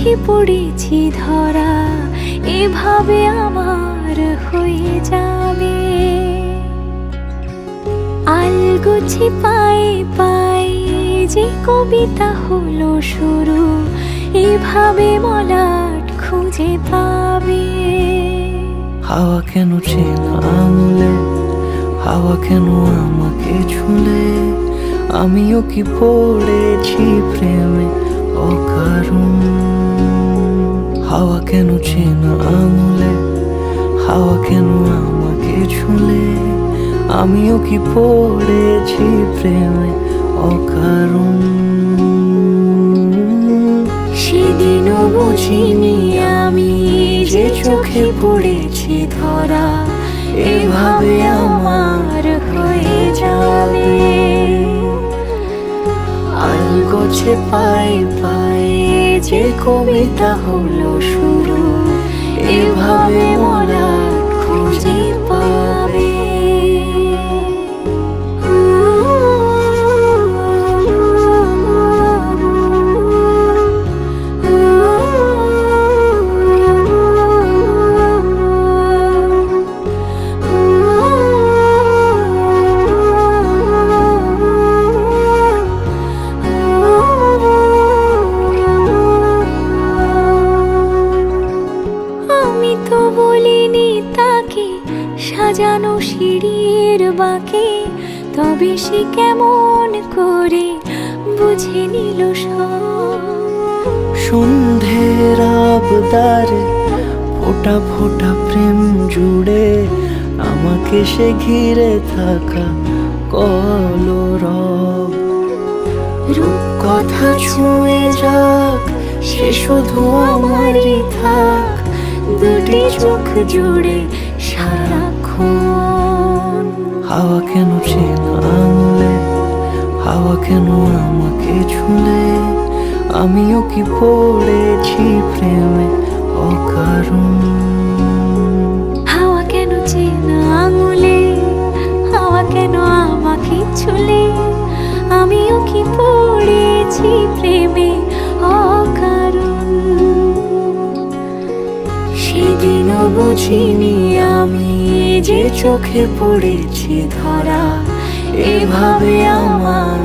চোখে পড়েছি ধরা, এভাবে আমার হয়ে যাবে। আলগোছে পায়ে পায়ে যে কবিতা হলো শুরু, এভাবে মলাট খুঁজে পাবে। হাওয়া কেন চেনা আঙুলে, হাওয়া কেন আমাকে ছুলে, আমিও কি পড়েছি প্রেমে অকারণ। হাওয়া কেন চেনা আঙুলে, হাওয়া কেন আমাকে ছুলে, আমিও কি পড়েছি প্রেমে অকারণ। সেদিনও বুঝিনি আমি যে চোখে পড়েছি ধরা, এভাবে আমার হয়ে যাবে। আলগোছে পায়ে পায়ে যে কবিতা হলো শুরু, এভাবে মলাট খুঁজে পাবে। আমি তো বলিনি তাকে সাজানো সিঁড়ির বাঁকে, তবে সে কেমন করে বুঝে নিল সব। সন্ধ্যের আবদারে ফোটা ফোটা প্রেম জুড়ে, আমাকে সে ঘিরে থাকা কলরব। রূপকথা ছুঁয়ে যাক, সে শুধু আমারই থাক, দুটি চোখ জুড়ে সারাক্ষণ। হাওয়া কেন চেনা আঙুলে, হাওয়া কেন আমাকে ছুলে, আমিও কি পড়েছি প্রেমে অকারণ। হাওয়া কেন চেনা আঙুলে, হাওয়া কেন আমাকে ছুলে, আমিও কি পড়েছি প্রেমে অকারণ। সেদিনও বুঝিনি আমি যে চোখে পড়েছি ধরা, এভাবে আমার